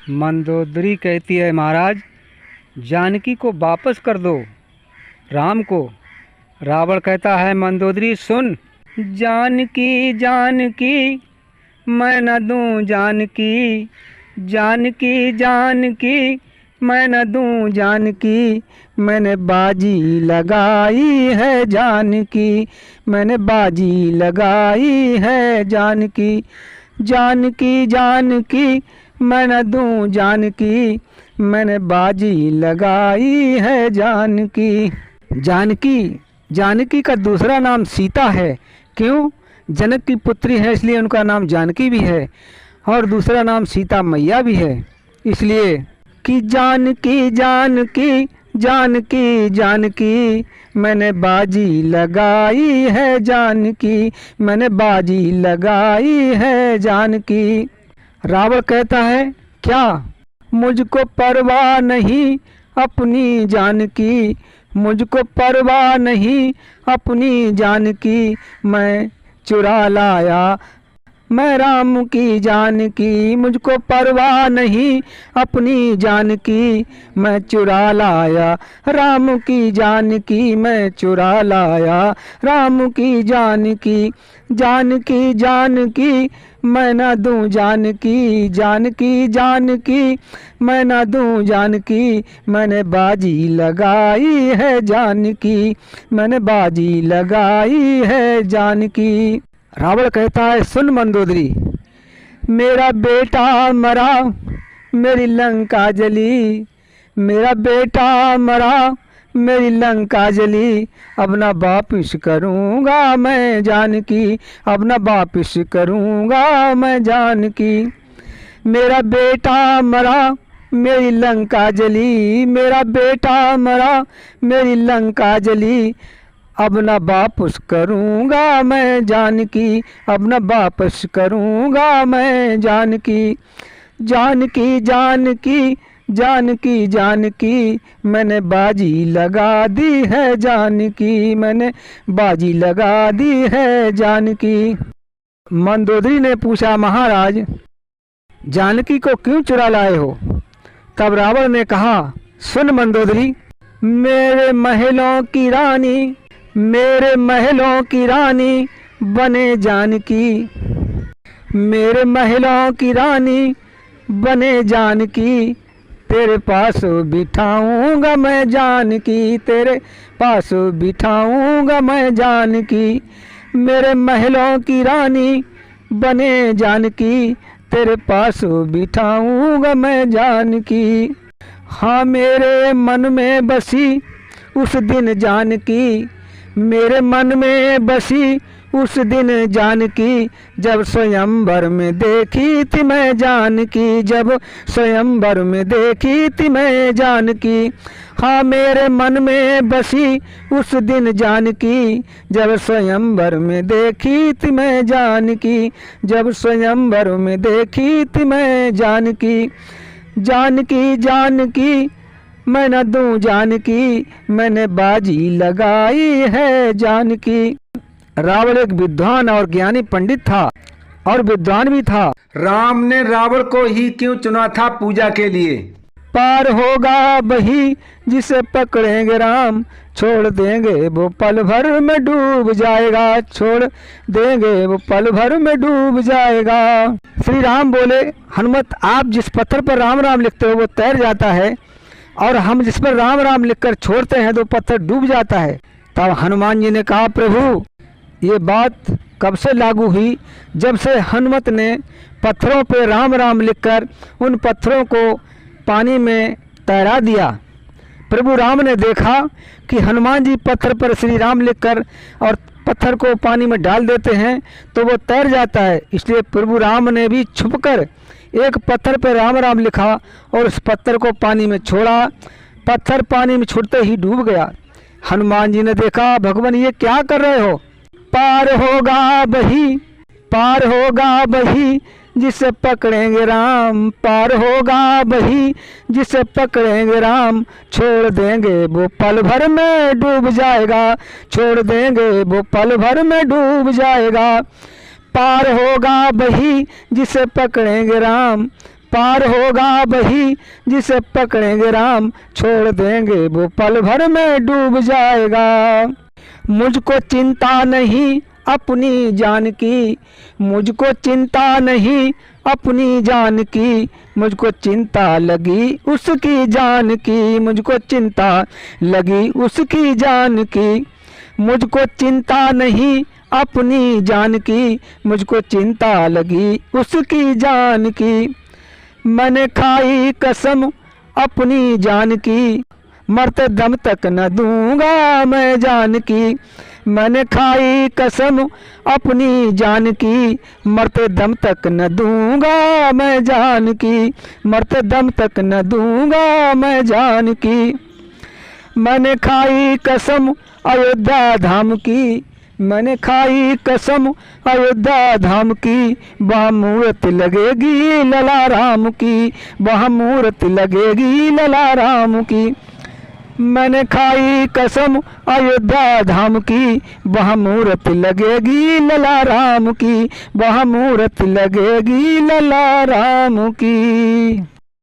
मंदोदरी कहती है, महाराज जानकी को वापस कर दो राम को। रावण कहता है, मंदोदरी सुन, जानकी जानकी मैं न दूँ जानकी, जानकी जानकी मैं न दूँ जानकी, मैंने बाजी लगाई है जानकी, मैंने बाजी लगाई है जानकी, जानकी जानकी मैं न दूँ जानकी, मैंने बाजी लगाई है जानकी। जानकी जानकी का दूसरा नाम सीता है। क्यों? जनक की पुत्री है इसलिए उनका नाम जानकी भी है, और दूसरा नाम सीता मैया भी है। इसलिए कि जानकी जानकी जानकी जानकी मैंने बाजी लगाई है जानकी, मैंने बाजी लगाई है जानकी। रावण कहता है, क्या मुझको परवाह नहीं अपनी जानकी, मुझको परवाह नहीं अपनी जानकी, मैं चुरा लाया मैं राम की जानकी, मुझको परवाह नहीं अपनी जानकी, मैं चुरा लाया राम की जानकी, मैं चुरा लाया राम की जानकी, जानकी जानकी मैं न दूँ जानकी, जानकी जानकी मैं न दूँ जानकी, मैंने बाजी लगाई है जानकी, मैंने बाजी लगाई है जानकी। रावण कहता है, सुन मंदोदरी, मेरा बेटा मरा मेरी लंका जली, मेरा बेटा मरा मेरी लंका जली, अब न वापिस करूँगा मैं जानकी, अब न वापिस करूँगा मैं जानकी। मेरा बेटा मरा मेरी लंका जली, मेरा बेटा मरा मेरी लंका जली, अब न वापस करूँगा मैं जानकी, अब न वापस करूँगा मैं जानकी, जानकी जानकी जानकी जानकी मैंने बाजी लगा दी है जानकी, मैंने बाजी लगा दी है जानकी। मंदोदरी ने पूछा, महाराज जानकी को क्यों चुरा लाए हो? तब रावण ने कहा, सुन मंदोदरी, मेरे महलों की रानी, मेरे महलों की रानी बने जानकी, मेरे महलों की रानी बने जानकी, तेरे पास बिठाऊंगा मैं जानकी, तेरे पास बिठाऊंगा मैं जानकी, मेरे महलों की रानी बने जानकी, तेरे पास बिठाऊंगा मैं जानकी। हाँ मेरे मन में बसी उस दिन जानकी, मेरे मन में बसी उस दिन जानकी, जब स्वयंवर में देखी थी मैं जानकी, जब स्वयंवर में देखी थी मैं जानकी। हाँ मेरे मन में बसी उस दिन जानकी, जब स्वयंवर में देखी थी मैं जानकी, जब स्वयंवर में देखी थी मैं जानकी, जानकी जानकी मैं न दूँ जानकी, मैंने बाजी लगाई है जानकी। रावण एक विद्वान और ज्ञानी पंडित था और विद्वान भी था। राम ने रावण को ही क्यों चुना था पूजा के लिए? पार होगा वही जिसे पकड़ेंगे राम, छोड़ देंगे वो पल भर में डूब जाएगा, छोड़ देंगे वो पल भर में डूब जाएगा। श्री राम बोले, हनुमत आप जिस पत्थर पर राम राम लिखते हो वो तैर जाता है, और हम जिस पर राम राम लिखकर छोड़ते हैं तो पत्थर डूब जाता है। तब हनुमान जी ने कहा, प्रभु ये बात कब से लागू हुई? जब से हनुमत ने पत्थरों पर राम राम लिखकर उन पत्थरों को पानी में तैरा दिया। प्रभु राम ने देखा कि हनुमान जी पत्थर पर श्री राम लिखकर और पत्थर को पानी में डाल देते हैं तो वो तैर जाता है, इसलिए प्रभु राम ने भी छुपकर एक पत्थर पर राम राम लिखा और उस पत्थर को पानी में छोड़ा। पत्थर पानी में छूटते ही डूब गया। हनुमान जी ने देखा, भगवान ये क्या कर रहे हो? पार होगा वही, पार होगा वही जिसे पकड़ेंगे राम, पार होगा वही जिसे पकड़ेंगे राम, छोड़ देंगे वो पल भर में डूब जाएगा, छोड़ देंगे वो पल भर में डूब जाएगा। पार होगा वही जिसे पकड़ेंगे राम, पार होगा वही जिसे पकड़ेंगे राम, छोड़ देंगे वो पल भर में डूब जाएगा। मुझको चिंता नहीं अपनी जान की, मुझको चिंता नहीं अपनी जान की, मुझको चिंता लगी उसकी जान की, मुझको चिंता लगी उसकी जान की। मुझको चिंता नहीं अपनी जान की, मुझको चिंता लगी उसकी जान की। मैंने खाई कसम अपनी जान की, मरते दम तक न दूंगा मैं जान की। मैंने खाई कसम अपनी जान की, मरते दम तक न दूंगा मैं जान की, मरते दम तक न दूंगा मैं जान की। मैंने खाई कसम अयोध्या धाम की, मैंने खाई कसम अयोध्या धाम की, वहाँ मूरत लगेगी लला राम की, वहाँ मूरत लगेगी लला राम की। मैंने खाई कसम अयोध्या धाम की, वहाँ मूरत लगेगी लला राम की, वहाँ मूरत लगेगी लला राम की।